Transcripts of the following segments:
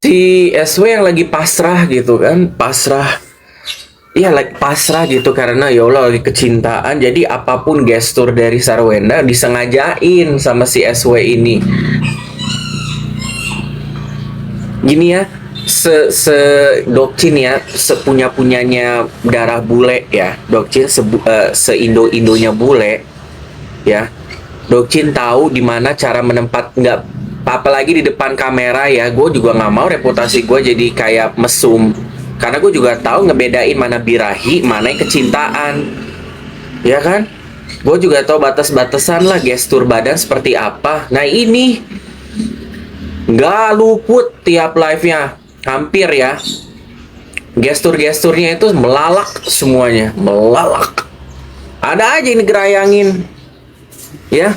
Si SW yang lagi pasrah gitu kan, pasrah. Iya, lagi pasrah gitu karena ya Allah lagi kecintaan. Jadi apapun gestur dari Sarwenda disengajain sama si SW ini. Gini ya, se Dokcin ya, sepunya punyanya darah bule ya. Dokcin se Indo Indonya bule ya. Dokcin tahu di mana cara menempat nggak, apalagi di depan kamera ya. Gue juga nggak mau reputasi gue jadi kayak mesum, karena gue juga tahu ngebedain mana birahi mana yang kecintaan, ya kan. Gue juga tahu batas-batasan lah gestur badan seperti apa. Nah ini nggak luput tiap live-nya hampir ya, gestur-gesturnya itu melalak semuanya, melalak. Ada aja ini gerayangin ya.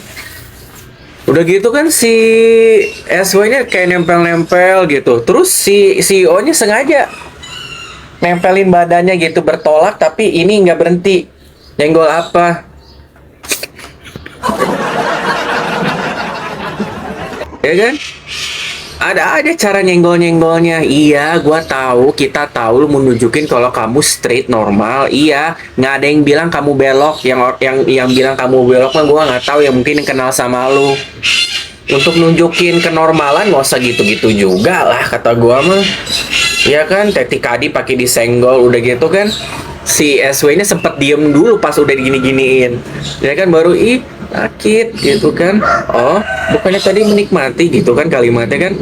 Udah gitu kan si SW-nya kayak nempel-nempel gitu. Terus si CEO-nya sengaja nempelin badannya gitu bertolak, tapi ini nggak berhenti. Nyenggol apa? Ya kan? Ada aja cara nyenggol-nyenggolnya. Iya, gua tahu, kita tahu lu mau nunjukin kalau kamu straight normal. Iya, nggak ada yang bilang kamu belok. Yang bilang kamu belok mah gua nggak tahu. Ya mungkin yang kenal sama lu. Untuk nunjukin kenormalan nggak usah gitu-gitu juga lah kata gua mah. Ya kan, Teti Kadi pakai disenggol udah gitu kan. Si SW ini sempet diem dulu pas udah digini-giniin. Ya kan baru sakit gitu kan. Oh, bukannya tadi menikmati gitu kan kalimatnya kan.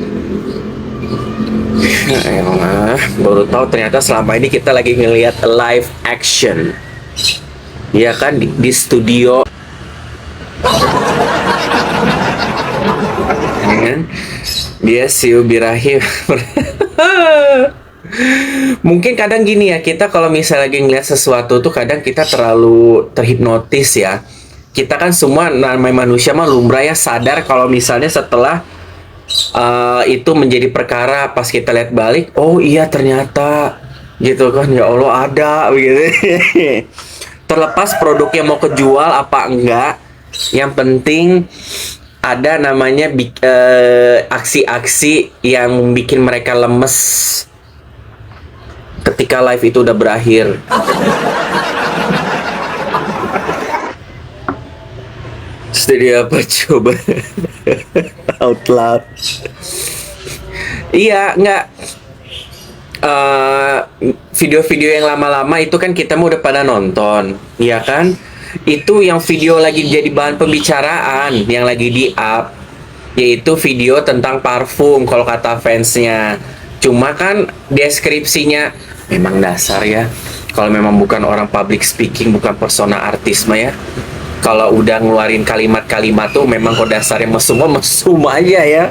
Ya elah, baru tahu ternyata selama ini kita lagi ngelihat live action. Ya kan di studio. Ya kan? Dia siu birahi. Mungkin kadang gini ya, kita kalau misalnya lagi ngeliat sesuatu tuh kadang kita terlalu terhipnotis ya. Kita kan semua namanya manusia mah lumrah ya, sadar kalau misalnya setelah itu menjadi perkara, pas kita lihat balik, oh iya ternyata gitu kan, ya Allah ada begitu. Terlepas produknya mau kejual apa enggak, yang penting ada namanya aksi-aksi yang bikin mereka lemes ketika live itu udah berakhir. Studi apa coba? Out loud. Iya, nggak. Video-video yang lama-lama itu kan kita mau udah pada nonton, iya kan? Itu yang video lagi jadi bahan pembicaraan, yang lagi di-up, yaitu video tentang parfum kalau kata fansnya. Cuma kan deskripsinya memang dasar ya. Kalau memang bukan orang public speaking, bukan persona artis mah ya. Kalau udah ngeluarin kalimat-kalimat tuh memang kok dasarnya mesum aja ya.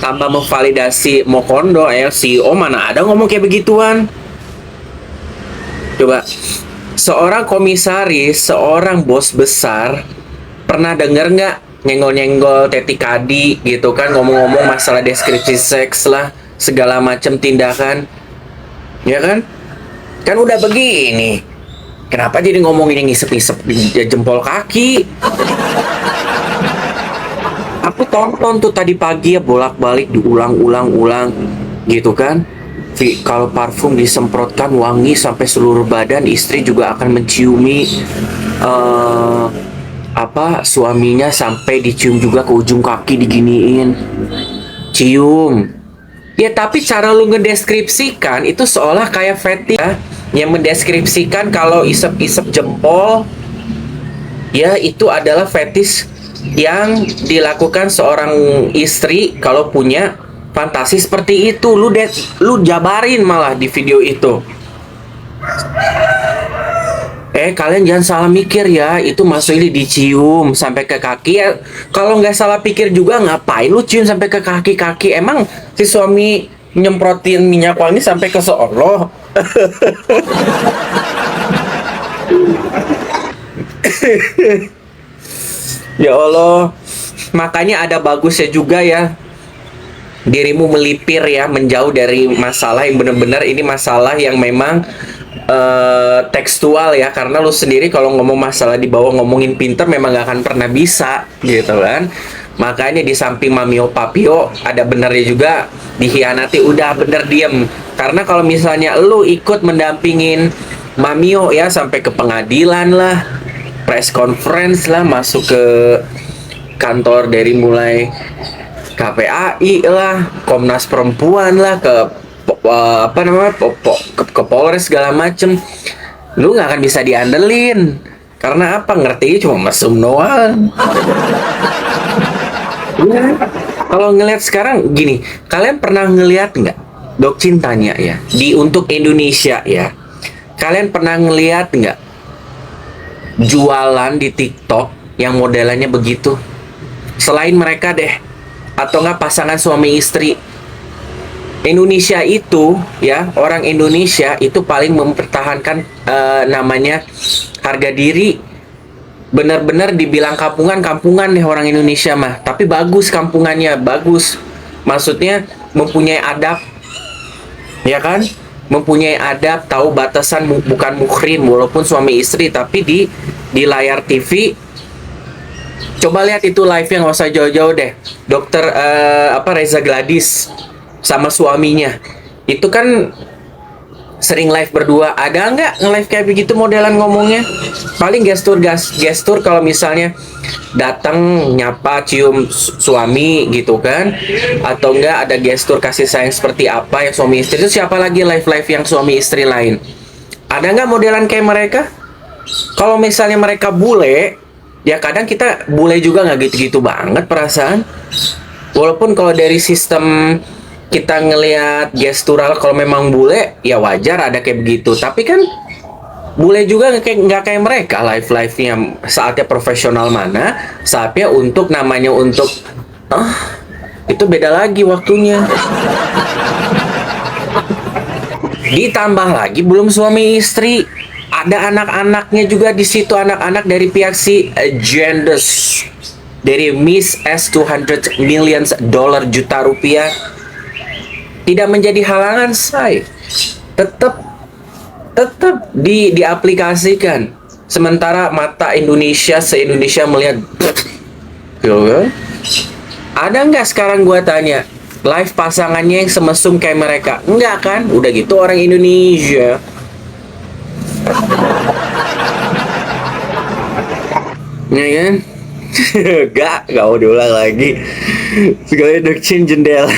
Tanpa memvalidasi Mokondo ya, CEO mana ada ngomong kayak begituan. Coba, seorang komisaris, seorang bos besar pernah denger nggak nyenggol-nyenggol Teti Kadi gitu kan, ngomong-ngomong masalah deskripsi seks lah, segala macam tindakan, ya kan? Kan udah begini, kenapa jadi ngomongin yang ngisep-ngisep jempol kaki? Aku tonton tuh tadi pagi ya, bolak-balik diulang-ulang-ulang gitu kan. Kalau parfum disemprotkan wangi sampai seluruh badan, istri juga akan menciumi suaminya, sampai dicium juga ke ujung kaki diginiin. Cium. Ya tapi cara lu ngedeskripsikan itu seolah kayak fetish ya, yang mendeskripsikan kalau isep-isep jempol ya itu adalah fetish yang dilakukan seorang istri kalau punya fantasi seperti itu. Lu jabarin malah di video itu. Kalian jangan salah mikir ya, itu maksudnya dicium sampai ke kaki ya. Kalau nggak salah pikir juga, ngapain lu cium sampai ke kaki-kaki? Emang si suami nyemprotin minyak wangi sampai ke Allah? Ya Allah, makanya ada bagusnya juga ya dirimu melipir ya, menjauh dari masalah yang benar-benar ini masalah yang memang tekstual ya, karena lu sendiri kalau ngomong masalah di bawah ngomongin pinter memang gak akan pernah bisa gitu kan. Makanya di samping Mamio Papio ada benernya juga, dikhianati udah bener diem. Karena kalau misalnya lu ikut mendampingin Mamio ya sampai ke pengadilan lah, press conference lah, masuk ke kantor dari mulai KPAI lah, Komnas Perempuan lah, ke apa namanya ke Polres segala macem, lu nggak akan bisa diandelin. Karena apa? Ngerti cuma mesum doang. Iya. Kalau ngelihat sekarang gini, kalian pernah ngelihat nggak? Dok cintanya ya, di untuk Indonesia ya, kalian pernah ngelihat nggak jualan di TikTok yang modelannya begitu? Selain mereka deh, atau nggak pasangan suami istri. Indonesia itu ya, orang Indonesia itu paling mempertahankan namanya harga diri. Benar-benar dibilang kampungan nih orang Indonesia mah, tapi bagus kampungannya, bagus. Maksudnya mempunyai adab, ya kan? Mempunyai adab, tahu batasan, bukan muhrim walaupun suami istri, tapi di layar TV. Coba lihat itu live-nya, nggak usah jauh-jauh deh. Dokter Reza Gladys sama suaminya. Itu kan sering live berdua. Ada nggak nge-live kayak begitu modelan ngomongnya? Paling gestur kalau misalnya datang nyapa cium suami gitu kan, atau enggak ada gestur kasih sayang seperti apa yang suami istri. Itu siapa lagi live yang suami istri lain? Ada nggak modelan kayak mereka? Kalau misalnya mereka bule, ya kadang kita bule juga nggak gitu-gitu banget perasaan. Walaupun kalau dari sistem kita ngelihat gestural, kalau memang bule ya wajar ada kayak begitu, tapi kan bule juga nggak kayak mereka live-nya saatnya profesional mana, saatnya untuk namanya untuk itu beda lagi waktunya. Ditambah lagi belum suami istri, ada anak-anaknya juga di situ, anak-anak dari pihak si Genders, dari Miss S 200 million dollar juta rupiah. Tidak menjadi halangan, say. Tetap diaplikasikan. Sementara mata Indonesia se-Indonesia melihat, gitu kan? Ada nggak sekarang gua tanya live pasangannya yang semesum kayak mereka? Enggak kan? Udah gitu orang Indonesia. Ya kan? Gak mau diulang lagi. Sekali dokcin jendela.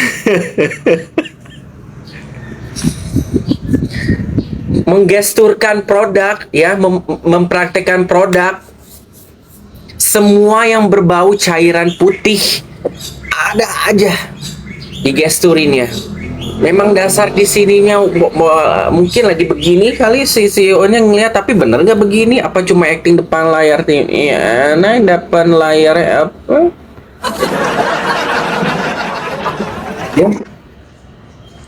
Menggesturkan produk ya, mempraktekkan produk, semua yang berbau cairan putih ada aja digesturinnya. Memang dasar di sininya mungkin lagi begini kali si CEO-nya ngeliat, tapi bener nggak begini? Apa cuma acting depan layar tim? Iya, nah depan layarnya apa? Ya,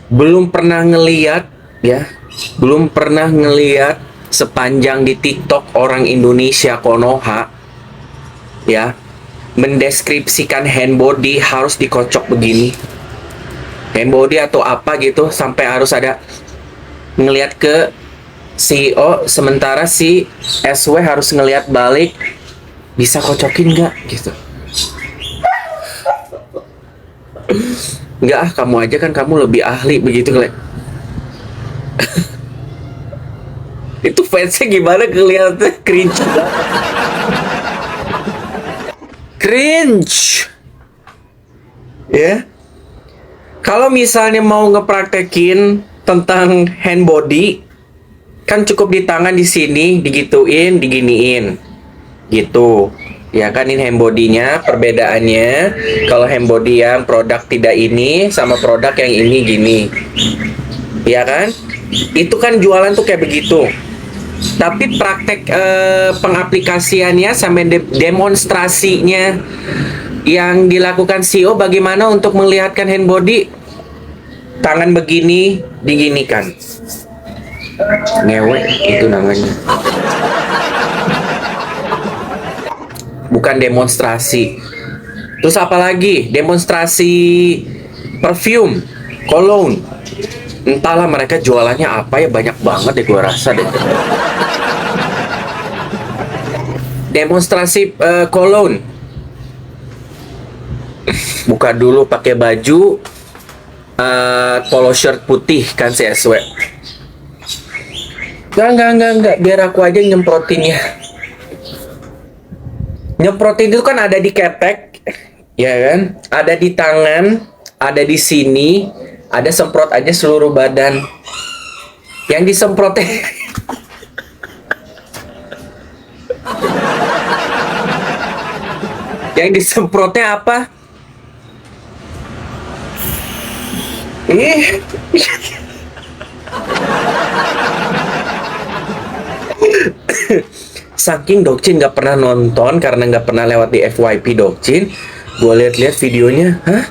belum pernah ngeliat ya. Belum pernah ngeliat sepanjang di TikTok orang Indonesia Konoha ya mendeskripsikan handbody harus dikocok begini, handbody atau apa gitu, sampai harus ada ngeliat ke CEO, sementara si SW harus ngeliat balik, bisa kocokin nggak gitu. Nggak, kamu aja kan, kamu lebih ahli begitu kali. Itu fansnya gimana kelihatan cringe banget. Cringe. Ya. Kalau misalnya mau ngepraktekin tentang handbody, kan cukup di tangan di sini digituin, diginiin. Gitu. Ya kan, ini handbody-nya, perbedaannya kalau handbody yang produk tidak ini sama produk yang ini gini. Ya kan? Itu kan jualan tuh kayak begitu. Tapi praktek pengaplikasiannya sampai demonstrasinya yang dilakukan CEO bagaimana untuk melihatkan handbody, tangan begini diginikan, ngewe itu namanya, bukan demonstrasi. Terus apa lagi? Demonstrasi perfume, cologne. Entahlah mereka jualannya apa ya, banyak banget deh gue rasa deh. Demonstrasi cologne. Buka dulu pakai baju polo shirt putih kan si SW. Enggak, biar aku aja yang nyemprotinnya. Nyemprotin itu kan ada di ketek, ya kan? Ada di tangan, ada di sini, ada semprot aja seluruh badan. Yang disemprotnya yang disemprotnya apa? Ih, saking Dokcin nggak pernah nonton karena nggak pernah lewat di FYP Dokcin, gue lihat-lihat videonya, hah?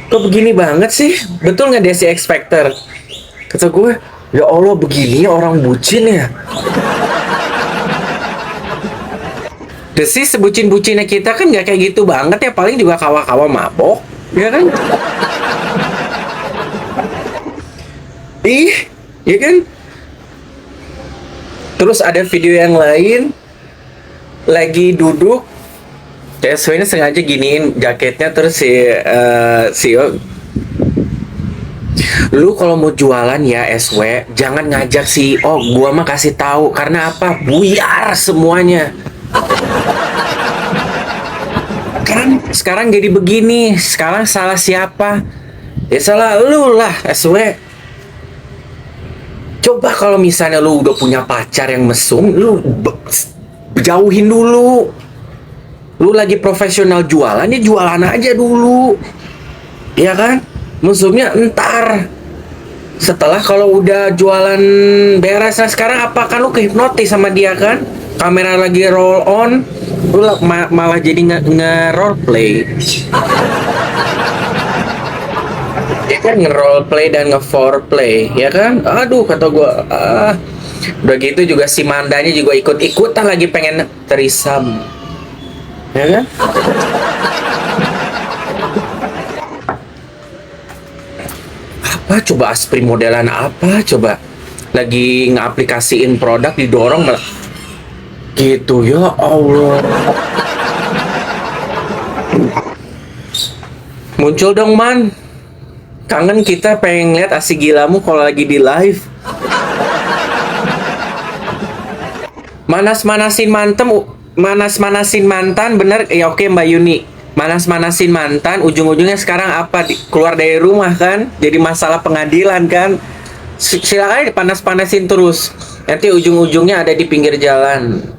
Kok begini banget sih? Betul nggak dia si X Factor? Kata gue, ya Allah begini orang bucin ya. Desi sebucin-bucinnya kita kan nggak kayak gitu banget ya, paling juga kawa-kawa mabok, ya kan? Ih, ya kan? Terus ada video yang lain lagi duduk, TSW ini sengaja giniin jaketnya terus si lu kalau mau jualan ya SW jangan ngajak CEO, gua mah kasih tahu karena apa? Buyar semuanya. Kan sekarang jadi begini, sekarang salah siapa? Ya salah lu lah SW. Coba kalau misalnya lu udah punya pacar yang mesum, lu jauhin dulu. Lu lagi profesional jualan, ya jualan aja dulu. Ya kan? Mesumnya entar. Setelah kalau udah jualan beres, nah sekarang apa kan lu kehipnotis sama dia kan? Kamera lagi roll on, lu malah jadi nge-role play. Dia kan nge-role play dan nge-foreplay, ya kan? Aduh, kata gua, udah gitu juga si Mandanya juga ikut-ikutan lagi pengen terisam. Ya kan? Apa coba Aspri modelan apa coba? Lagi ngaplikasiin produk didorong malah gitu, ya Allah. Muncul dong Man. Kangen kita pengen lihat asik gilamu kalau lagi di live. Manas-manasin mantan bener ya, oke Mbak Yuni. Manas-manasin mantan ujung-ujungnya sekarang apa? Keluar dari rumah kan? Jadi masalah pengadilan kan? Silakan dipanas-panasin terus. Nanti ujung-ujungnya ada di pinggir jalan.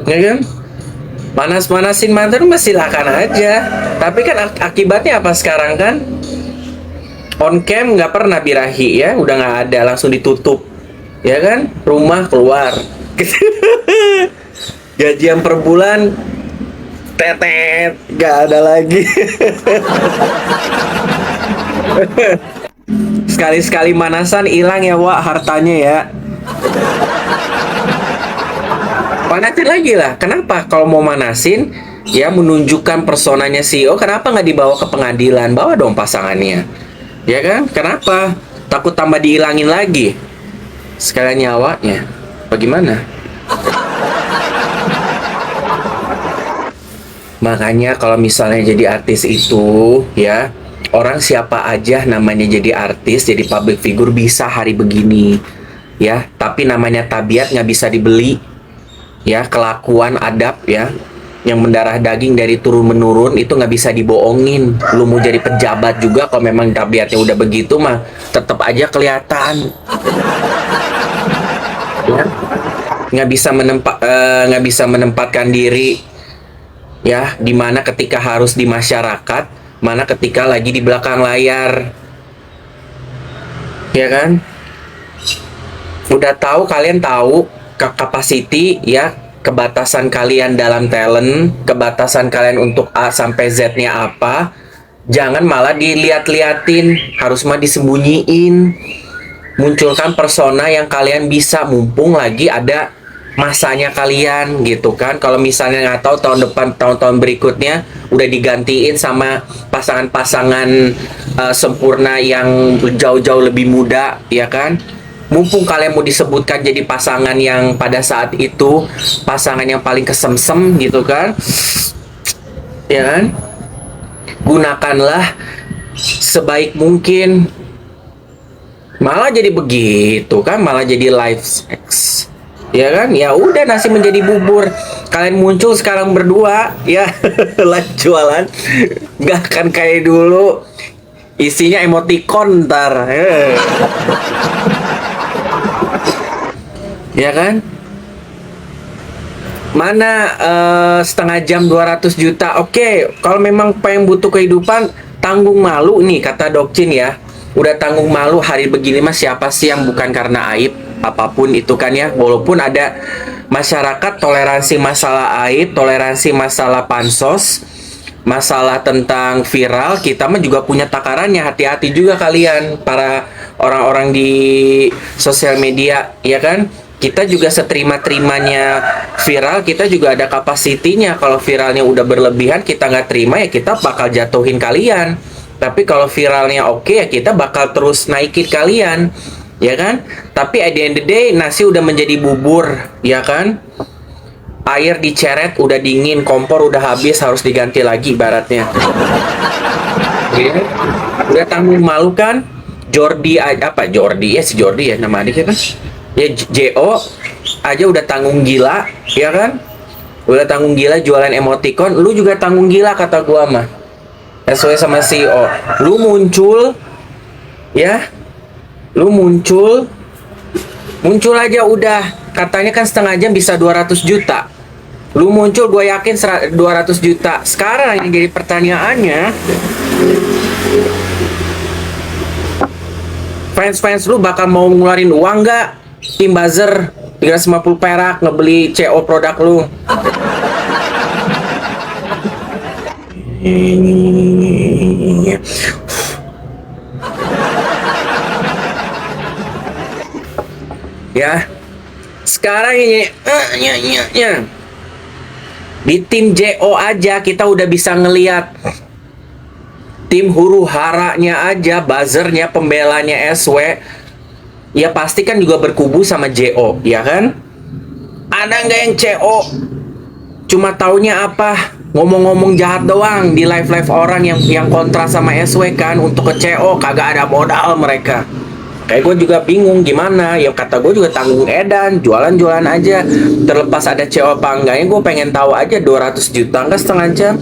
Ya kan? Panas-panasin mantan mah silakan aja. Tapi kan akibatnya apa sekarang kan? On cam nggak pernah birahi ya, udah nggak ada, langsung ditutup. Ya kan? Rumah keluar. Gajian per bulan tetet, nggak ada lagi. Sekali-sekali manasan hilang ya Wak hartanya ya. Manasin lagi lah. Kenapa? Kalau mau manasin, ya menunjukkan personanya CEO, kenapa nggak dibawa ke pengadilan? Bawa dong pasangannya. Ya kan? Kenapa? Takut tambah dihilangin lagi. Sekalian nyawanya. Bagaimana? Makanya kalau misalnya jadi artis itu, ya, orang siapa aja namanya jadi artis, jadi public figure bisa hari begini. Ya, tapi namanya tabiat nggak bisa dibeli. Ya, kelakuan adab ya yang mendarah daging dari turun menurun itu nggak bisa dibohongin. Lu mau jadi pejabat juga kalau memang tabiatnya udah begitu mah tetap aja kelihatan ya. Nggak bisa menempatkan diri ya, dimana ketika harus di masyarakat, mana ketika lagi di belakang layar, ya kan? Udah tahu, kalian tahu capacity ya, kebatasan kalian dalam talent, kebatasan kalian untuk A sampai Z-nya apa. Jangan malah dilihat-liatin, harus mah disembunyiin. Munculkan persona yang kalian bisa, mumpung lagi ada masanya kalian gitu kan. Kalau misalnya nggak tahu tahun depan, tahun-tahun berikutnya udah digantiin sama pasangan-pasangan sempurna yang jauh-jauh lebih muda, ya kan? mumpung kalian mau disebutkan jadi pasangan yang pada saat itu pasangan yang paling kesemsem gitu kan, ya kan, gunakanlah sebaik mungkin. Malah jadi begitu kan, malah jadi live sex, ya kan. Ya udah, nasi menjadi bubur, kalian muncul sekarang berdua ya. Live jualan nggak akan kayak dulu, isinya emoticon ntar. Ya kan? Mana setengah jam 200 juta. Oke, kalau memang pengen butuh kehidupan, tanggung malu nih kata Dokcin ya. Udah tanggung malu hari begini mas, siapa sih yang bukan karena aib apapun itu kan ya. Walaupun ada masyarakat toleransi masalah aib, toleransi masalah pansos, masalah tentang viral, kita mah juga punya takarannya. Hati-hati juga kalian para orang-orang di sosial media, ya kan. Kita juga seterima-terimanya viral, kita juga ada kapasitinya. Kalau viralnya udah berlebihan, kita nggak terima ya kita bakal jatuhin kalian. Tapi kalau viralnya oke, ya kita bakal terus naikin kalian, ya kan. Tapi at the end of the day, nasi udah menjadi bubur, ya kan. Air diceret, udah dingin, kompor udah habis, harus diganti lagi ibaratnya. Ya, udah tanggung malu kan. Jordi apa Jordi ya, si Jordi ya nama adiknya kan. Ya JO aja udah tanggung gila, ya kan? Udah tanggung gila jualan emoticon, lu juga tanggung gila kata gua mah. Sesuai sama CEO. Lu muncul ya. Lu muncul aja udah. Katanya kan setengah jam bisa 200 juta. Lu muncul, gue yakin 200 juta. Sekarang yang jadi pertanyaannya, fans lu bakal mau ngeluarin uang nggak? Tim buzzer 350 perak ngebeli CO produk lu. Ya. Sekarang ini di tim JO aja kita udah bisa ngeliat tim huru haranya aja, buzzernya, pembelanya SW, ya pasti kan juga berkubu sama JO, ya kan? Ada nggak yang CO cuma taunya apa? Ngomong-ngomong jahat doang di live-live orang yang kontra sama SW kan untuk ke CO, kagak ada modal mereka. Kayak gue juga bingung gimana. Ya kata gue juga tanggung edan, jualan-jualan aja. Terlepas ada CO apa enggaknya, gue pengen tahu aja 200 juta enggak setengah jam.